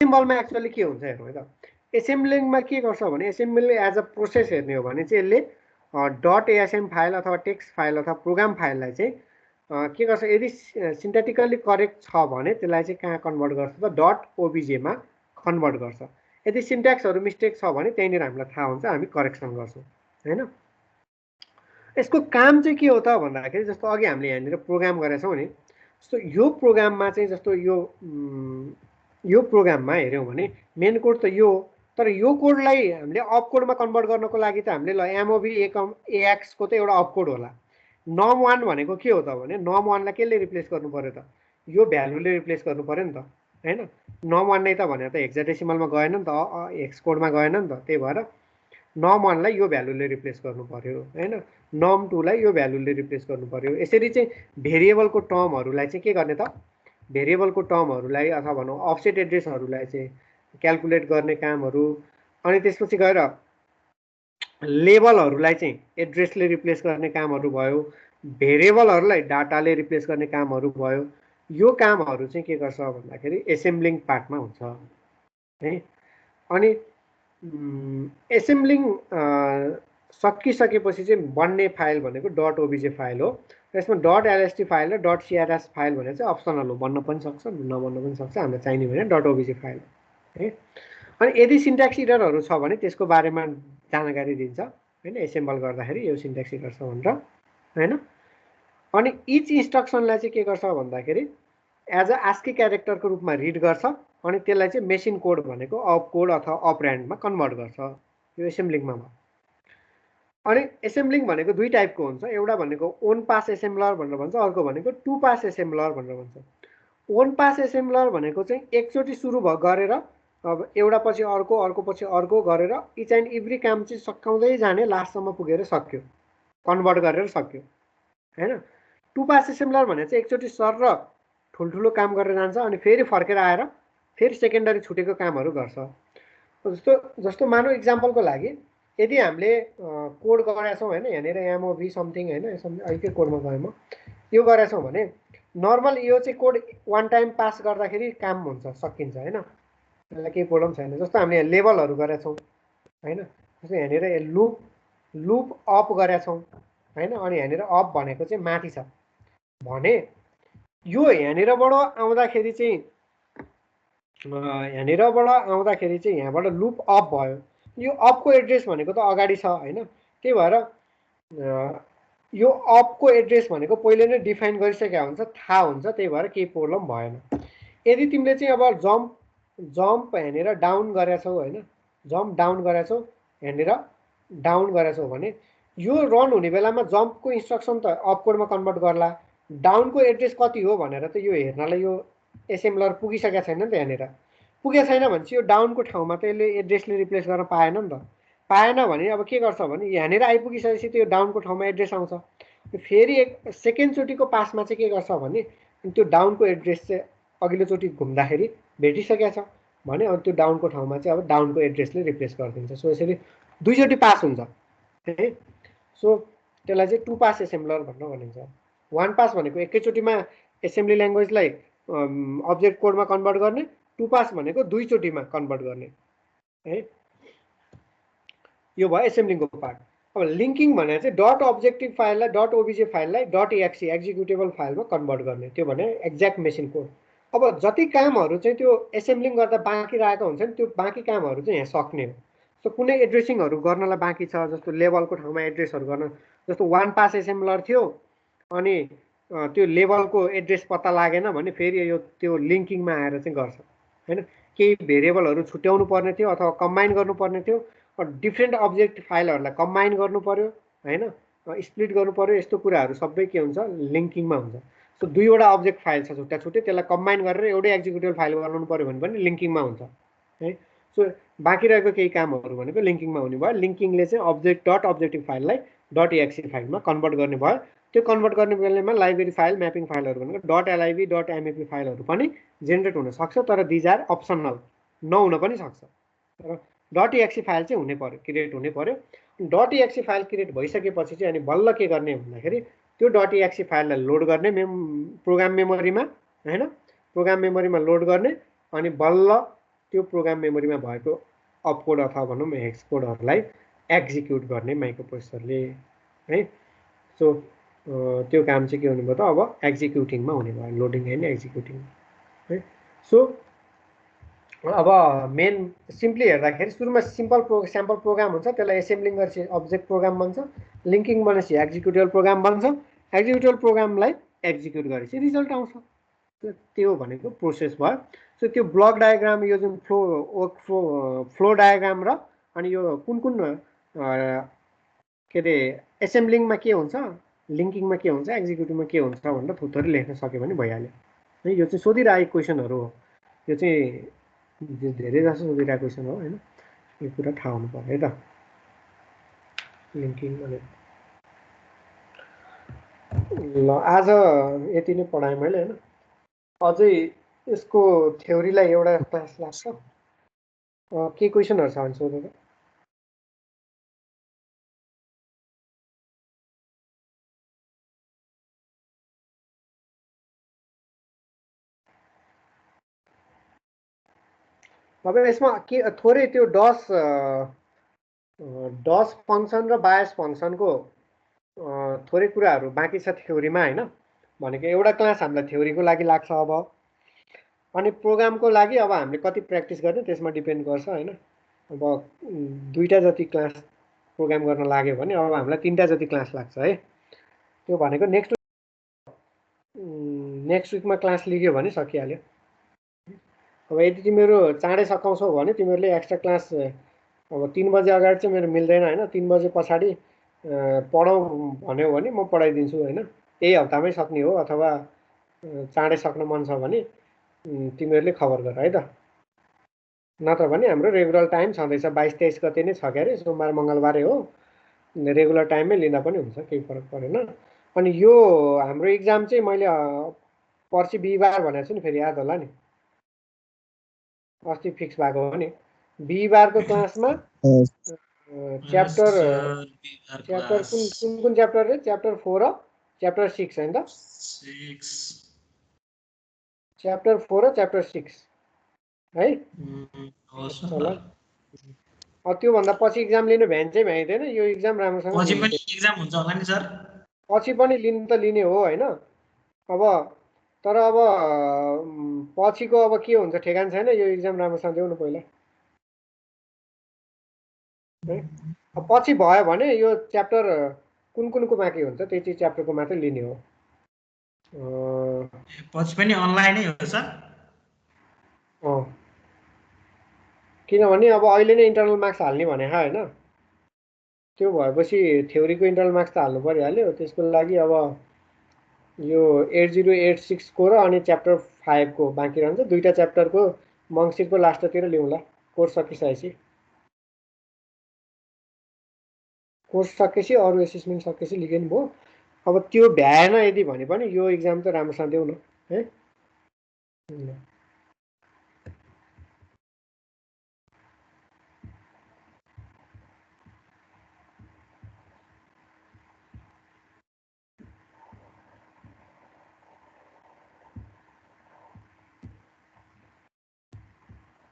एसेम्बलमा actually के हुन्छ हेर्नु है त, एसेम्बलिङमा के गर्छ भने एसेम्बली एज अ प्रोसेस हेर्ने हो भने चाहिँ यसले .asm फाइल अथवा टेक्स्ट फाइल अथवा प्रोग्राम फाइललाई चाहिँ के गर्छ, यदि सिन्थेटिकल्ली करेक्ट छ भने त्यसलाई चाहिँ कहाँ कन्भर्ट गर्छ त .obj मा कन्भर्ट गर्छ। यदि सिन्ट्याक्सहरू मिस्टेक छ भने त्यहीँनिर हामीलाई थाहा हुन्छ, हामी करेक्सन गर्छौँ हैन। यसको काम चाहिँ के हो त भन्दाखेरि जस्तो अघि हामीले यहाँनिर प्रोग्राम गरेछौँ नि, जस्तो यो प्रोग्राममा चाहिँ जस्तो यो प्रोग्राममा हेऱ्यौँ भने मेन कोड त यो, तर यो कोडलाई हामीले अप कोडमा कन्भर्ट गर्नको लागि त हामीले ल एमओभी AX को त एउटा अप कोड होला। num1 भनेको के हो त भने num1 लाई केले रिप्लेस गर्नु पर्यो त, यो भ्यालुले रिप्लेस गर्नु पर्यो नि त हैन। num1 नै त भनेर त हेक्साडेसिमलमा गएन नि त, हेक्स कोडमा गएन नि त, त्यही भएर num1 लाई यो भ्यालुले रिप्लेस गर्नु पर्यो हैन, num2 लाई यो भ्यालुले रिप्लेस गर्नु पर्यो। यसरी चाहिँ भेरिएबलको टर्महरूलाई चाहिँ के गर्ने त, भेरिएबलको टर्महरूलाई अथवा भनौँ अफसेट एड्रेसहरूलाई चाहिँ क्याल्कुलेट गर्ने कामहरू, अनि त्यसपछि गएर लेबलहरूलाई चाहिँ एड्रेसले रिप्लेस गर्ने कामहरू भयो, भेरिएबलहरूलाई डाटाले रिप्लेस गर्ने कामहरू भयो। यो कामहरू चाहिँ के गर्छ भन्दाखेरि एसेम्बलिङ पार्टमा हुन्छ है। अनि एसेम्बलिङ सकिसकेपछि चाहिँ बन्ने फाइल भनेको .obj फाइल हो। यसमा .lst फाइल र .crs फाइल भने चाहिँ अप्सनल हो, बन्न पनि सक्छ नबन्न पनि सक्छ, हामीलाई चाहिने भने .obj फाइल है। अनि यदि सिन्ट्याक्स इररहरू छ भने त्यसको बारेमा जानकारी दिन्छ हैन, एसेम्बल गर्दाखेरि यो सिन्ट्याक्स इरर छ भनेर हैन। अनि इच इन्स्ट्रक्सनलाई चाहिँ के गर्छ भन्दाखेरि एज अ आस्की क्यारेक्टरको रूपमा रिड गर्छ, अनि त्यसलाई चाहिँ मेसिन कोड भनेको अप कोड अथवा अपऱ्यान्डमा कन्भर्ट गर्छ, यो एसेम्बलिङमा भयो। अनि एसेम्बलिङ भनेको दुई टाइपको हुन्छ, एउटा भनेको ओन पास एसेम्बलर भनेर भन्छ, अर्को भनेको टु पास एसेम्बलर भनेर भन्छ। ओन पास एसेम्बलर भनेको चाहिँ एकचोटि सुरु गरेर अब एउटा पछि अर्को अर्को पछि अर्को गरेर इच एन्ड एभ्री काम चाहिँ सकाउँदै जाने, लास्टसम्म पुगेर सक्यो, कन्भर्ट गरेर सक्यो हैन। टु पास एसेम्बलर भने चाहिँ एकचोटि सर र ठुल्ठुलो काम गरेर जान्छ, अनि फेरि फर्केर आएर फेरि सेकेन्डरी छुटेको कामहरू गर्छ। जस्तो मानौ इक्जाम्पलको लागि यदि हामीले कोड गरेछौँ हैन, यहाँनिर एमओभी समथिङ हैन, अहिलेकै कोडमा गएँ म, यो गरेछौँ भने नर्मल यो चाहिँ कोड वान टाइम पास गर्दाखेरि काम हुन्छ, सकिन्छ हैन, त्यसलाई केही प्रब्लम छैन। जस्तो हामीले लेभलहरू गरेछौँ हैन, जस्तो यहाँनिर लुप अप गरेछौँ हैन, अनि यहाँनिर अप भनेको चाहिँ माथि छ भने यो यहाँनिरबाट आउँदाखेरि चाहिँ यहाँबाट लुप अप भयो, यो अपको एड्रेस भनेको त अगाडि छ हैन, त्यही भएर यो अपको एड्रेस भनेको पहिले नै डिफाइन गरिसकेका हुन्छ, थाहा हुन्छ, त्यही भएर केही प्रब्लम भएन। यदि तिमीले चाहिँ अब जम्प यहाँनिर डाउन गरेछौ हैन, जम्प डाउन गरेछौ, यहाँनिर डाउन गरेछौ भने यो रन हुने बेलामा जम्पको इन्स्ट्रक्सन त अप कोडमा कन्भर्ट गर्ला, डाउनको एड्रेस कति हो भनेर त यो हेर्नलाई यो एसेम्बलर पुगिसकेको छैन नि त, यहाँनिर पुगेको छैन भने चाहिँ यो डाउनको ठाउँमा त यसले एड्रेसले रिप्लेस गर्न पाएन नि त। पाएन भने अब के गर्छ भने यहाँनिर आइपुगिसकेपछि त्यो डाउनको ठाउँमा एड्रेस आउँछ, फेरि एक सेकेन्डचोटिको पासमा चाहिँ के गर्छ भने त्यो डाउनको एड्रेस चाहिँ अघिल्लोचोटि घुम्दाखेरि भेटिसकेको छ भने अब त्यो डाउनको ठाउँमा चाहिँ अब डाउनको एड्रेसले रिप्लेस गरिदिन्छ। सो यसरी दुईचोटि पास हुन्छ है। सो त्यसलाई चाहिँ टु पास एसेम्बलर भनेर भनिन्छ। वान पास भनेको एकैचोटिमा एसेम्बली ल्याङ्ग्वेजलाई अब्जेक्ट कोडमा कन्भर्ट गर्ने, टु पास भनेको दुईचोटिमा कन्भर्ट गर्ने है। यो भयो एसेम्बलिङको पार्ट। अब लिङ्किङ भनेर चाहिँ .objective फाइललाई .obj फाइललाई .exe executable फाइलमा convert गर्ने, त्यो भने एक्ज्याक्ट मेसिन कोड। अब जति कामहरू चाहिँ त्यो एसेम्बलिङ गर्दा बाँकी रहेको हुन्छ नि, त्यो बाँकी कामहरू चाहिँ यहाँ सक्ने हो। सो कुनै एड्रेसिङहरू गर्नलाई बाँकी छ, जस्तो लेभलको ठाउँमा एड्रेसहरू गर्न, जस्तो वान पास एसेम्बलर थियो अनि त्यो लेभलको एड्रेस पत्ता लागेन भने फेरि यो त्यो लिङ्किङमा आएर चाहिँ गर्छ हैन। केही भेरिएबलहरू छुट्याउनु पर्ने थियो अथवा कम्बाइन गर्नुपर्ने थियो, डिफ्रेन्ट अब्जेक्ट फाइलहरूलाई कम्बाइन गर्नु पर्यो हैन, स्प्लिट गर्नु पर्यो, यस्तो कुराहरू सबै के हुन्छ लिङ्किङमा हुन्छ। सो दुईवटा अब्जेक्ट फाइल छ छुट्टा छुट्टै, त्यसलाई कम्बाइन गरेर एउटै एक्जिक्युटेबल फाइल बनाउनु पर्यो भने पनि लिङ्किङमा हुन्छ है। सो बाँकी रहेको केही कामहरू भनेको लिङ्किङमा हुने भयो। लिङ्किङले चाहिँ अब्जेक्टिभ फाइललाई .exe फाइलमा कन्भर्ट गर्ने भयो। त्यो कन्भर्ट गर्ने बेलामा लाइब्रेरी फाइल म्यापिङ फाइलहरू भनेको .lib .map फाइलहरू पनि जेनेरेट हुनसक्छ, तर दिज आर अप्सनल, नहुन पनि सक्छ। तर .exe फाइल चाहिँ हुनै पर्यो, क्रिएट हुनै पर्यो। .exe फाइल क्रिएट भइसकेपछि चाहिँ अनि बल्ल के गर्ने भन्दाखेरि त्यो .exe फाइललाई लोड गर्ने प्रोग्राम मेमोरीमा हैन, प्रोग्राम मेमोरीमा लोड गर्ने, अनि बल्ल त्यो प्रोग्राम मेमोरीमा भएको अपकोड अथवा भनौँ हेक्स कोडहरूलाई एक्जिक्युट गर्ने माइक्रोप्रोसेसरले है। सो त्यो काम चाहिँ के हुने भयो त अब एक्जिक्युटिङमा हुने भयो, लोडिङ होइन एक्जिक्युटिङ है। सो अब मेन सिम्पली हेर्दाखेरि सुरुमा स्याम्पल प्रोग्राम हुन्छ, त्यसलाई एसेम्बलिङ गरेपछि अब्जेक्ट प्रोग्राम बन्छ, लिङ्किङ भनेपछि एक्जिक्युटेबल प्रोग्राम बन्छ, एक्जिक्युटेबल प्रोग्रामलाई एक्जिक्युट गरेपछि रिजल्ट आउँछ। त्यो भनेको प्रोसेस भयो। सो त्यो ब्लक डायग्राम, यो जुन फ्लो डायग्राम र अनि यो कुन के अरे एसेम्बलिङमा के हुन्छ, लिङ्किङमा के हुन्छ, एक्जिक्युटिभमा के हुन्छ भनेर थोरै लेख्न सक्यो भने भइहाल्यो है। यो चाहिँ सोधिरहेको क्वेसनहरू हो, यो चाहिँ धेरै जसो सोधिरहेको क्वेसन हो होइन। यो कुरा थाहा हुनु पर्यो है त। लिङ्किङ भने ल आज यति नै पढाएँ मैले होइन। अझै यसको थ्योरीलाई एउटा क्लास लाग्छ। के क्वेसनहरू छ भने सोध्नु त। अब यसमा के थोरै त्यो डस फङ्सन र बायस फङ्सनको थोरै कुराहरू बाँकी छ थ्योरीमा होइन। भनेको एउटा क्लास हामीलाई थ्योरीको लागि लाग्छ अब, अनि प्रोग्रामको लागि अब हामीले कति प्र्याक्टिस गर्ने त्यसमा डिपेन्ड गर्छ होइन। अब 2टा जति क्लास प्रोग्राम गर्न लाग्यो भने अब हामीलाई 3टा जति क्लास लाग्छ है। त्यो भनेको नेक्स्ट विकमा क्लास लिग्यो भने सकिहाल्यो। अब यदि तिमीहरू चाँडै सकाउँछौ भने तिमीहरूले एक्स्ट्रा क्लास अब 3 बजे अगाडि चाहिँ मेरो मिल्दैन होइन। 3 बजे पछाडि पढौँ भन्यो भने म पढाइदिन्छु होइन। यही हप्तामै सक्ने हो अथवा चाँडै सक्न मन छ भने तिमीहरूले खबर गर है त। नत्र भने हाम्रो रेगुलर टाइम छँदैछ, 22-23 गते नै छ क्यारे, सोमबार मङ्गलबारै हो। रेगुलर टाइममै लिँदा पनि हुन्छ, केही फरक परेन। अनि यो हाम्रो इक्जाम चाहिँ मैले पर्सि बिहिबार भनेको छु नि, फेरि याद होला नि, अस्ति फिक्स भएको हो नि। बिहिबारको क्लासमा च्याप्टर कुन च्याप्टर रे? च्याप्टर 4 र च्याप्टर 6 होइन त? च्याप्टर 4 र च्याप्टर 6 है। त्योभन्दा पछि इक्जाम लिनु भ्याइन चाहिँ भ्याइँदैन। यो इक्जाम राम्रोसँग पछि पनि इक्जाम हुन्छ होला नि सर? पछि पनि लिनु त लिने हो होइन। अब तर अब पछिको अब के हुन्छ ठेगान छैन। यो इक्जाम राम्रोसँग देऊ न पहिला है। पछि भयो भने यो च्याप्टर कुनको बाँकी हुन्छ त्यति च्याप्टरको मात्रै लिने हो। पछि पनि अनलाइनै हो सर? किनभने अब अहिले नै इन्टरनल मार्क्स हाल्ने भने होइन। त्यो भएपछि थ्योरीको इन्टरनल मार्क्स त हाल्नु परिहाल्यो। त्यसको लागि अब यो 8086 को र अनि च्याप्टर 5 को बाँकी रहन्छ। 2टा च्याप्टरको मङ्सिरको लास्टतिर लिउँला, कोर्स सकिसकेपछि। कोर्स सकेपछि अरू एसेसमेन्ट सकेपछि लिगे नि भयो। अब त्यो भ्याएन यदि भने पनि यो इक्जाम त राम्रोसँग देऊ न है।